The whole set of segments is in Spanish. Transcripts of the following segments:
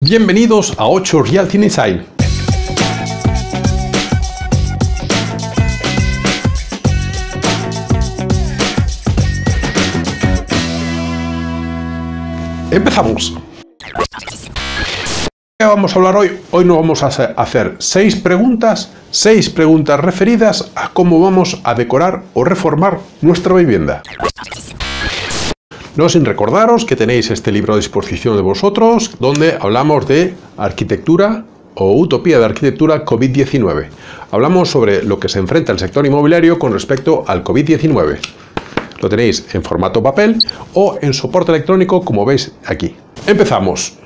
Bienvenidos a 8 Realty Inside. Empezamos. ¿Qué vamos a hablar hoy? Hoy nos vamos a hacer 6 preguntas referidas a cómo vamos a decorar o reformar nuestra vivienda. No sin recordaros que tenéis este libro a disposición de vosotros, donde hablamos de arquitectura o utopía de arquitectura COVID-19. Hablamos sobre lo que se enfrenta el sector inmobiliario con respecto al COVID-19. Lo tenéis en formato papel o en soporte electrónico, como veis aquí. Empezamos.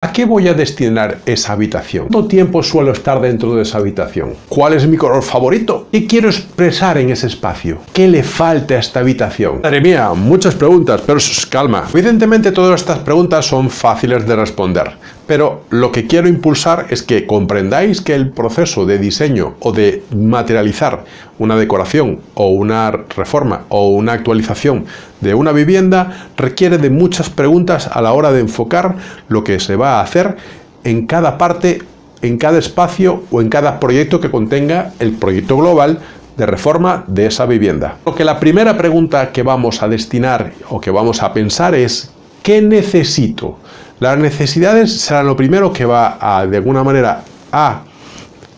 ¿A qué voy a destinar esa habitación? ¿Cuánto tiempo suelo estar dentro de esa habitación? ¿Cuál es mi color favorito? ¿Qué quiero expresar en ese espacio? ¿Qué le falta a esta habitación? Madre mía, muchas preguntas, pero calma. Evidentemente todas estas preguntas son fáciles de responder, pero lo que quiero impulsar es que comprendáis que el proceso de diseño o de materializar una decoración o una reforma o una actualización de una vivienda requiere de muchas preguntas a la hora de enfocar lo que se va a hacer en cada parte, en cada espacio o en cada proyecto que contenga el proyecto global de reforma de esa vivienda. Lo que la primera pregunta que vamos a destinar o que vamos a pensar es ¿qué necesito? Las necesidades serán lo primero que va a, de alguna manera, a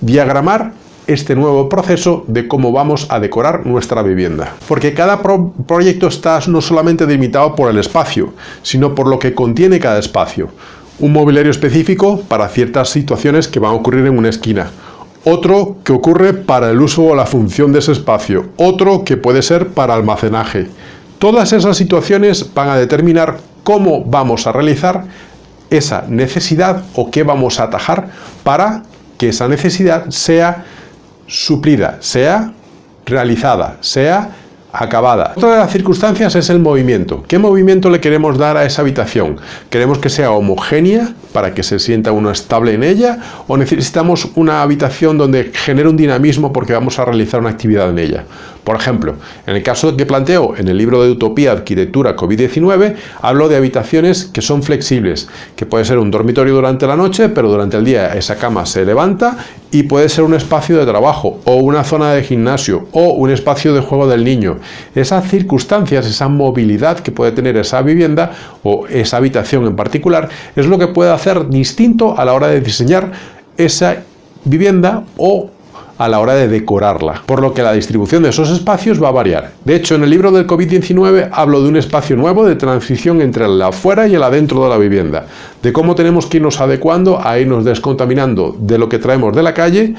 diagramar este nuevo proceso de cómo vamos a decorar nuestra vivienda. Porque cada proyecto está no solamente delimitado por el espacio, sino por lo que contiene cada espacio. Un mobiliario específico para ciertas situaciones que van a ocurrir en una esquina. Otro que ocurre para el uso o la función de ese espacio. Otro que puede ser para almacenaje. Todas esas situaciones van a determinar cómo vamos a realizar esa necesidad o qué vamos a atajar para que esa necesidad sea suplida, sea realizada, sea acabada. Otra de las circunstancias es el movimiento. ¿Qué movimiento le queremos dar a esa habitación? ¿Queremos que sea homogénea para que se sienta uno estable en ella? ¿O necesitamos una habitación donde genere un dinamismo porque vamos a realizar una actividad en ella? Por ejemplo, en el caso que planteo en el libro de Utopía Arquitectura COVID-19, hablo de habitaciones que son flexibles, que puede ser un dormitorio durante la noche, pero durante el día esa cama se levanta y puede ser un espacio de trabajo o una zona de gimnasio o un espacio de juego del niño. Esas circunstancias, esa movilidad que puede tener esa vivienda o esa habitación en particular, es lo que puede hacer distinto a la hora de diseñar esa vivienda o a la hora de decorarla, por lo que la distribución de esos espacios va a variar. De hecho, en el libro del COVID-19 hablo de un espacio nuevo de transición entre el afuera y el adentro de la vivienda, de cómo tenemos que irnos adecuando a irnos descontaminando de lo que traemos de la calle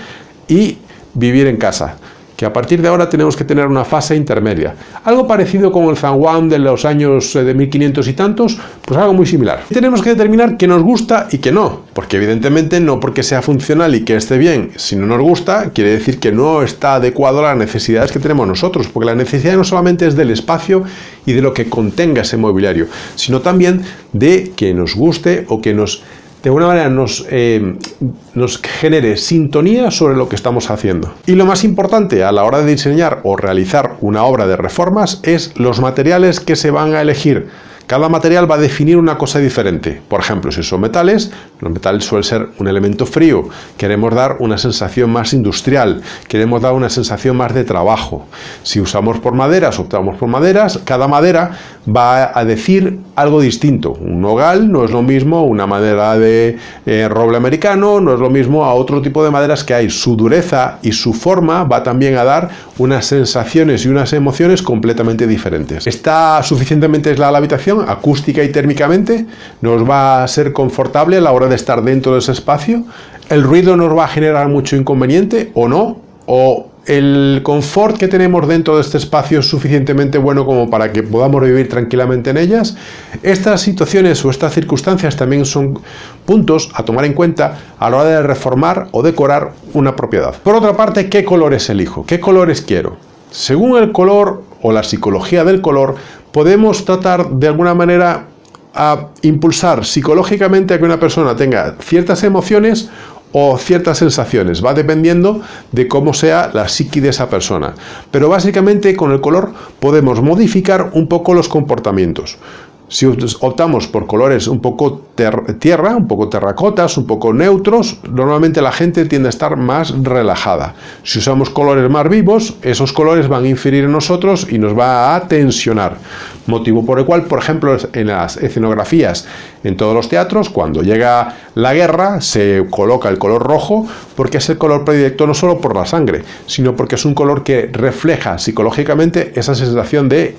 y vivir en casa, que a partir de ahora tenemos que tener una fase intermedia. Algo parecido con el San Juan de los años de 1500 y tantos, pues algo muy similar. Tenemos que determinar qué nos gusta y qué no, porque evidentemente no porque sea funcional y que esté bien, si no nos gusta, quiere decir que no está adecuado a las necesidades que tenemos nosotros, porque la necesidad no solamente es del espacio y de lo que contenga ese mobiliario, sino también de que nos guste o que de alguna manera nos genere sintonía sobre lo que estamos haciendo. Y lo más importante a la hora de diseñar o realizar una obra de reformas es los materiales que se van a elegir. Cada material va a definir una cosa diferente. Por ejemplo, si son metales, los metales suelen ser un elemento frío. Queremos dar una sensación más industrial. Queremos dar una sensación más de trabajo. Si usamos por maderas, optamos por maderas, cada madera va a decir algo distinto. Un nogal no es lo mismo una madera de roble americano, no es lo mismo a otro tipo de maderas que hay. Su dureza y su forma va también a dar unas sensaciones y unas emociones completamente diferentes. ¿Está suficientemente aislada la habitación? Acústica y térmicamente, nos va a ser confortable a la hora de estar dentro de ese espacio. El ruido nos va a generar mucho inconveniente o no, o el confort que tenemos dentro de este espacio es suficientemente bueno como para que podamos vivir tranquilamente en ellas. Estas situaciones o estas circunstancias también son puntos a tomar en cuenta a la hora de reformar o decorar una propiedad. Por otra parte, ¿qué colores elijo? ¿Qué colores quiero? Según el color o la psicología del color, podemos tratar de alguna manera a impulsar psicológicamente a que una persona tenga ciertas emociones o ciertas sensaciones. Va dependiendo de cómo sea la psique de esa persona. Pero básicamente con el color podemos modificar un poco los comportamientos. Si optamos por colores un poco tierra, un poco terracotas, un poco neutros, normalmente la gente tiende a estar más relajada. Si usamos colores más vivos, esos colores van a inferir en nosotros y nos va a tensionar. Motivo por el cual, por ejemplo, en las escenografías, en todos los teatros, cuando llega la guerra, se coloca el color rojo, porque es el color predilecto no solo por la sangre, sino porque es un color que refleja psicológicamente esa sensación de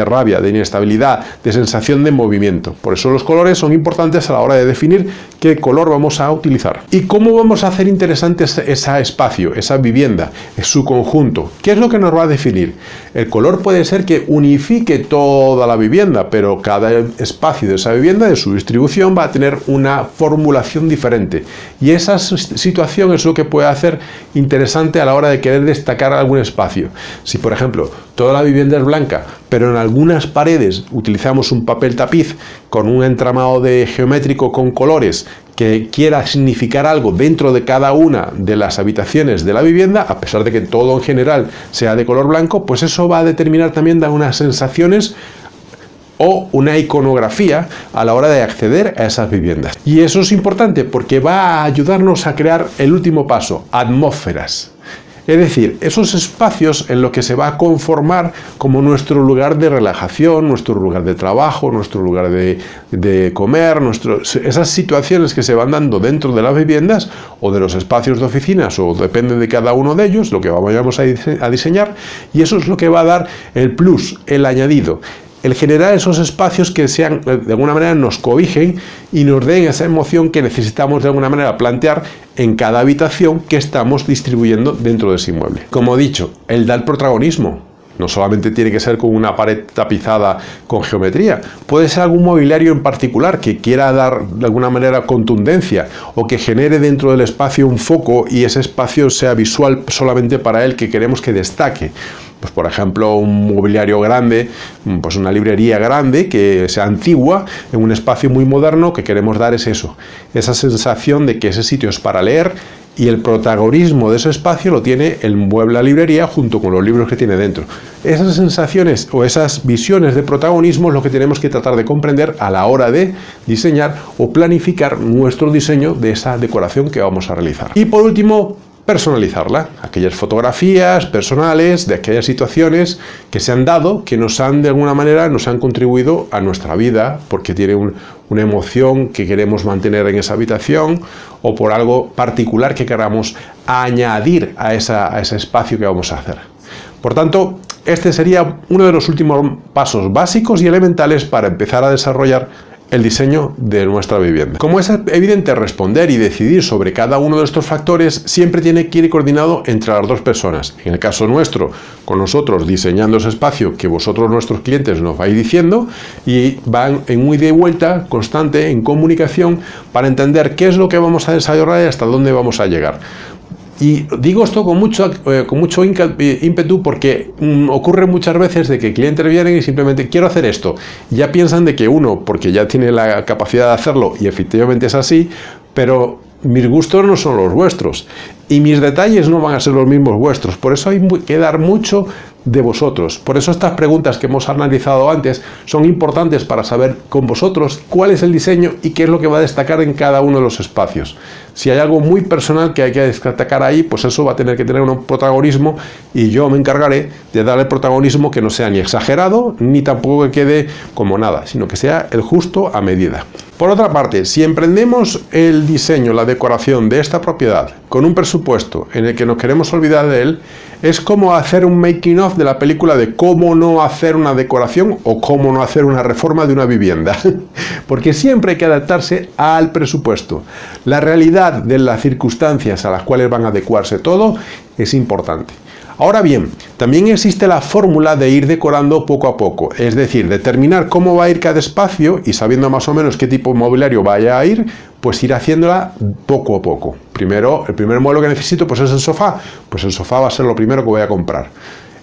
rabia, de inestabilidad, de sensación de movimiento. Por eso los colores son importantes a la hora de definir qué color vamos a utilizar. ¿Y cómo vamos a hacer interesante ese espacio, esa vivienda, su conjunto? ¿Qué es lo que nos va a definir? El color puede ser que unifique toda la vivienda, pero cada espacio de esa vivienda, de su distribución, va a tener una formulación diferente. Y esa situación es lo que puede hacer interesante a la hora de querer destacar algún espacio. Si, por ejemplo, toda la vivienda es blanca, pero en algunas paredes utilizamos un papel tapiz con un entramado geométrico con colores que quiera significar algo dentro de cada una de las habitaciones de la vivienda, a pesar de que todo en general sea de color blanco, pues eso va a determinar también unas sensaciones o una iconografía a la hora de acceder a esas viviendas. Y eso es importante porque va a ayudarnos a crear el último paso, atmósferas. Es decir, esos espacios en los que se va a conformar como nuestro lugar de relajación, nuestro lugar de trabajo, nuestro lugar de comer, esas situaciones que se van dando dentro de las viviendas o de los espacios de oficinas, o depende de cada uno de ellos, lo que vayamos a diseñar, y eso es lo que va a dar el plus, el añadido. El generar esos espacios que sean, de alguna manera nos cobijen y nos den esa emoción que necesitamos de alguna manera plantear en cada habitación que estamos distribuyendo dentro de ese inmueble. Como he dicho, el dar protagonismo. No solamente tiene que ser con una pared tapizada con geometría, puede ser algún mobiliario en particular que quiera dar de alguna manera contundencia o que genere dentro del espacio un foco y ese espacio sea visual solamente para él, que queremos que destaque. Pues por ejemplo, un mobiliario grande, pues una librería grande que sea antigua, en un espacio muy moderno, que queremos dar es eso, esa sensación de que ese sitio es para leer, y el protagonismo de ese espacio lo tiene el mueble, la librería, junto con los libros que tiene dentro. Esas sensaciones o esas visiones de protagonismo es lo que tenemos que tratar de comprender a la hora de diseñar o planificar nuestro diseño de esa decoración que vamos a realizar. Y por último, personalizarla, aquellas fotografías personales de aquellas situaciones que se han dado, que nos han de alguna manera nos han contribuido a nuestra vida, porque tiene una emoción que queremos mantener en esa habitación, o por algo particular que queramos añadir a ese espacio que vamos a hacer. Por tanto, este sería uno de los últimos pasos básicos y elementales para empezar a desarrollar el diseño de nuestra vivienda. Como es evidente, responder y decidir sobre cada uno de estos factores siempre tiene que ir coordinado entre las dos personas. En el caso nuestro, con nosotros diseñando ese espacio que vosotros, nuestros clientes, nos vais diciendo, y van en un ida y vuelta constante, en comunicación, para entender qué es lo que vamos a desarrollar y hasta dónde vamos a llegar. Y digo esto con mucho ímpetu porque ocurre muchas veces de que clientes vienen y simplemente quiero hacer esto. Y ya piensan de que uno, porque ya tiene la capacidad de hacerlo, y efectivamente es así, pero mis gustos no son los vuestros y mis detalles no van a ser los mismos vuestros. Por eso hay que dar mucho de vosotros. Por eso estas preguntas que hemos analizado antes son importantes para saber con vosotros cuál es el diseño y qué es lo que va a destacar en cada uno de los espacios. Si hay algo muy personal que hay que destacar ahí, pues eso va a tener que tener un protagonismo, y yo me encargaré de darle protagonismo que no sea ni exagerado ni tampoco que quede como nada, sino que sea el justo a medida. Por otra parte, si emprendemos el diseño, la decoración de esta propiedad con un presupuesto en el que nos queremos olvidar de él, es como hacer un making of de la película de cómo no hacer una decoración o cómo no hacer una reforma de una vivienda. Porque siempre hay que adaptarse al presupuesto. La realidad de las circunstancias a las cuales van a adecuarse todo es importante. Ahora bien, también existe la fórmula de ir decorando poco a poco, es decir, determinar cómo va a ir cada espacio y sabiendo más o menos qué tipo de mobiliario vaya a ir, pues ir haciéndola poco a poco. Primero, el primer modelo que necesito pues es el sofá, pues el sofá va a ser lo primero que voy a comprar.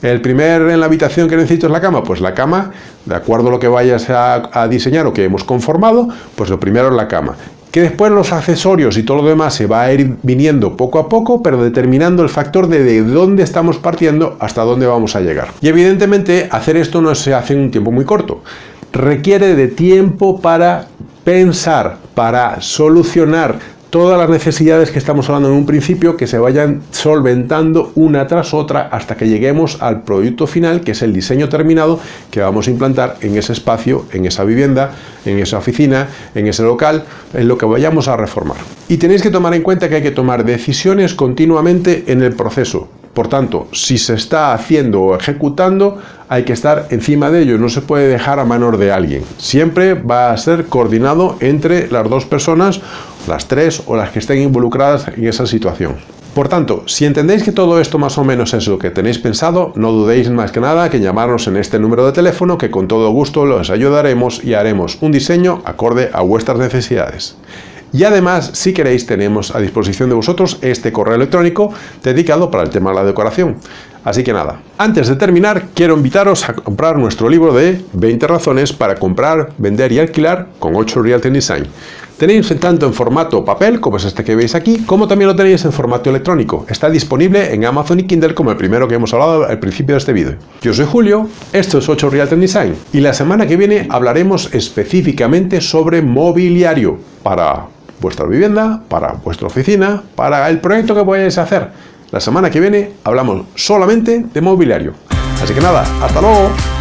El primer en la habitación que necesito es la cama, pues la cama, de acuerdo a lo que vayas a diseñar o que hemos conformado, pues lo primero es la cama. Que después los accesorios y todo lo demás se va a ir viniendo poco a poco, pero determinando el factor de dónde estamos partiendo hasta dónde vamos a llegar. Y evidentemente hacer esto no se hace en un tiempo muy corto. requiere de tiempo para pensar, para solucionar todas las necesidades que estamos hablando en un principio, que se vayan solventando una tras otra hasta que lleguemos al producto final, que es el diseño terminado que vamos a implantar en ese espacio, en esa vivienda, en esa oficina, en ese local, en lo que vayamos a reformar. Y tenéis que tomar en cuenta que hay que tomar decisiones continuamente en el proceso. Por tanto, si se está haciendo o ejecutando, hay que estar encima de ello, no se puede dejar a manos de alguien. Siempre va a ser coordinado entre las dos personas, las tres o las que estén involucradas en esa situación. Por tanto, si entendéis que todo esto más o menos es lo que tenéis pensado, no dudéis más que nada que llamarnos en este número de teléfono, que con todo gusto los ayudaremos y haremos un diseño acorde a vuestras necesidades. Y además, si queréis, tenemos a disposición de vosotros este correo electrónico dedicado para el tema de la decoración. Así que nada, antes de terminar, quiero invitaros a comprar nuestro libro de 20 razones para comprar, vender y alquilar con 8 Realty Design. Tenéis tanto en formato papel, como es este que veis aquí, como también lo tenéis en formato electrónico. Está disponible en Amazon y Kindle, como el primero que hemos hablado al principio de este vídeo. Yo soy Julio, esto es 8 Realty Design, y la semana que viene hablaremos específicamente sobre mobiliario para vuestra vivienda, para vuestra oficina, para el proyecto que vayáis a hacer. La semana que viene hablamos solamente de mobiliario. Así que nada, hasta luego.